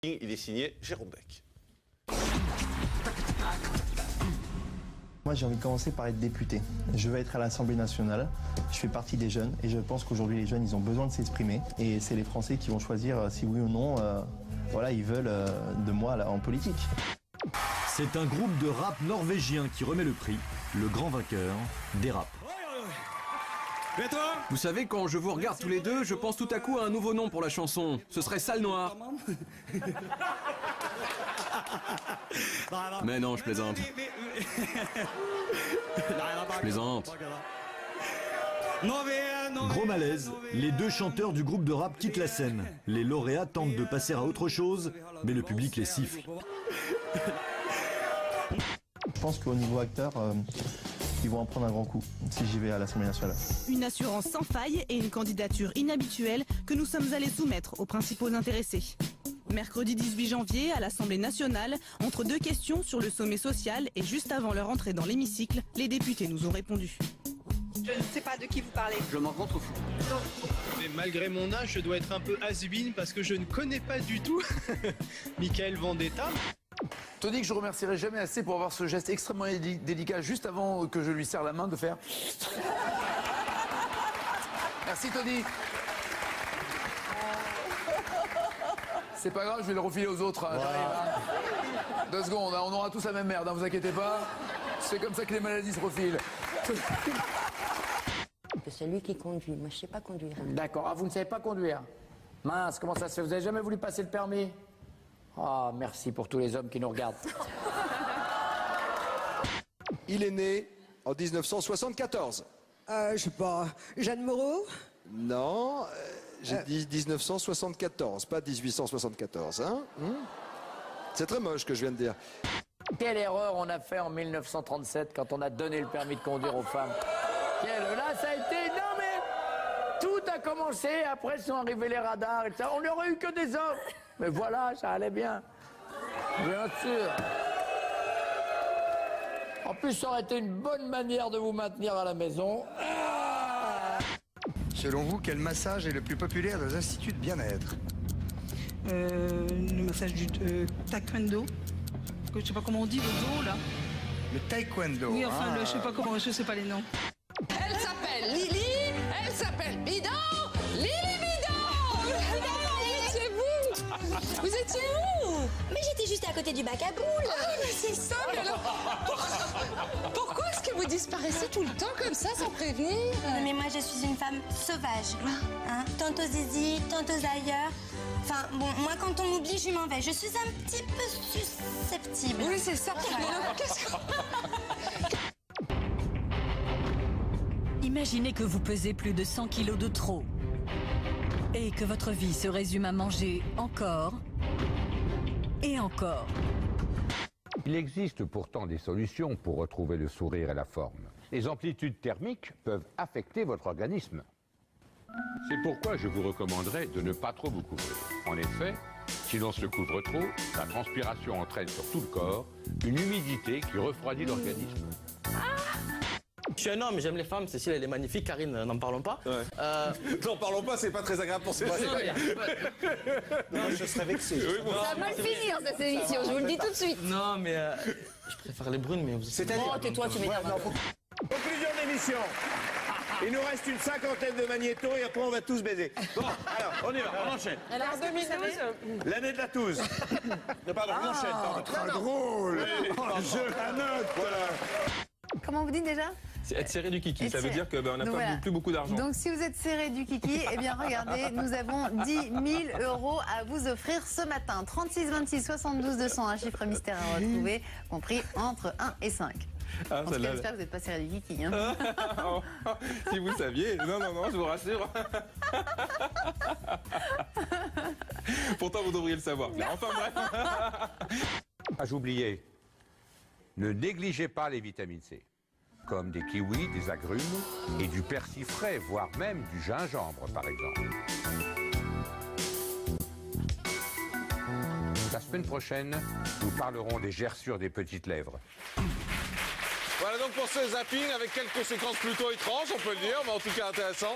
Il est signé Jérôme Beck. Moi, j'ai envie de commencer par être député. Je veux être à l'Assemblée nationale. Je fais partie des jeunes et je pense qu'aujourd'hui, les jeunes, ils ont besoin de s'exprimer. Et c'est les Français qui vont choisir si oui ou non, voilà, ils veulent de moi là, en politique. C'est un groupe de rap norvégien qui remet le prix, le grand vainqueur des raps. Vous savez, quand je vous regarde tous les deux, je pense tout à coup à un nouveau nom pour la chanson. Ce serait Salle Noire. Mais non, je plaisante. Je plaisante. Gros malaise, les deux chanteurs du groupe de rap quittent la scène. Les lauréats tentent de passer à autre chose, mais le public les siffle. Je pense qu'au niveau acteur, ils vont en prendre un grand coup si j'y vais à l'Assemblée nationale. Une assurance sans faille et une candidature inhabituelle que nous sommes allés soumettre aux principaux intéressés. Mercredi 18 janvier, à l'Assemblée nationale, entre deux questions sur le sommet social et juste avant leur entrée dans l'hémicycle, les députés nous ont répondu. Je ne sais pas de qui vous parlez. Je m'en contre fou. Mais malgré mon âge, je dois être un peu has-been parce que je ne connais pas du tout Michael Vendetta. Tony, que je remercierai jamais assez pour avoir ce geste extrêmement délicat juste avant que je lui serre la main de faire. Merci Tony. C'est pas grave, je vais le refiler aux autres. Hein, j'arrive. 2 secondes, hein, on aura tous la même merde, hein, vous inquiétez pas. C'est comme ça que les maladies se refilent. C'est lui qui conduit, moi je sais pas conduire. D'accord, ah, vous ne savez pas conduire. Mince, comment ça se fait? Vous avez jamais voulu passer le permis? Ah, merci pour tous les hommes qui nous regardent. Il est né en 1974. Je sais pas, Jeanne Moreau? Non, j'ai dit 1974, pas 1874. Hein C'est très moche ce que je viens de dire. Quelle erreur on a fait en 1937 quand on a donné le permis de conduire aux femmes. Là, ça a été... Non, mais tout a commencé, après sont arrivés les radars et tout ça. On n'aurait eu que des hommes. Mais voilà, ça allait bien. Bien sûr. En plus, ça aurait été une bonne manière de vous maintenir à la maison. Selon vous, quel massage est le plus populaire dans les instituts de bien-être? Le massage du taekwondo. Je sais pas comment on dit, le dos, là. Le taekwondo. Oui, enfin, je sais pas comment, je sais pas les noms. Elle s'appelle Lily, elle s'appelle Bidon, Lily Bidon. Vous étiez vous? Vous étiez où? Mais j'étais juste à côté du bac à boules. Ah, mais c'est ça, mais alors... Pourquoi est-ce que vous disparaissez tout le temps comme ça, sans prévenir? Mais moi, je suis une femme sauvage. Hein? Tantôt zizi, tantôt ailleurs. Enfin, bon, moi, quand on m'oublie, je m'en vais. Je suis un petit peu susceptible. Oui, c'est ça. Imaginez que vous pesez plus de 100 kilos de trop et que votre vie se résume à manger encore et encore. Il existe pourtant des solutions pour retrouver le sourire et la forme. Les amplitudes thermiques peuvent affecter votre organisme. C'est pourquoi je vous recommanderais de ne pas trop vous couvrir. En effet, si l'on se couvre trop, la transpiration entraîne sur tout le corps une humidité qui refroidit l'organisme. Je suis un homme, j'aime les femmes, Cécile elle est magnifique, Karine, n'en parlons pas. Ouais. N'en parlons pas, c'est pas très agréable pour Cécile. Non, je serais vexé. Ça va mal finir cette émission, je vous le dis tout de suite. Non, mais je préfère les brunes, mais vous... C'est-à-dire... Oh, tais-toi, tu m'énerves. Conclusion d'émission. Il nous reste une 50aine de magnétos et après on va tous baiser. Bon, alors, on y va, on enchaîne. Alors, 2012... L'année de la touze. Non, pardon, on enchaîne. Pardon. Très drôle. Je la note, voilà. Comment vous dites déjà? C'est être serré du kiki, ça veut dire qu'on n'a plus beaucoup d'argent. Donc si vous êtes serré du kiki, eh bien regardez, nous avons 10 000 € à vous offrir ce matin. 36 26 72 200, un chiffre mystère à retrouver, compris entre 1 et 5. Ah, en tout cas, j'espère que vous n'êtes pas serré du kiki. Hein. Si vous saviez. Non, je vous rassure. Pourtant, vous devriez le savoir. Enfin bref. Ah, j'oubliais. Ne négligez pas les vitamines C, comme des kiwis, des agrumes et du persil frais, voire même du gingembre, par exemple. La semaine prochaine, nous parlerons des gerçures des petites lèvres. Voilà donc pour ce zapping avec quelques séquences plutôt étranges, on peut le dire, mais en tout cas intéressant.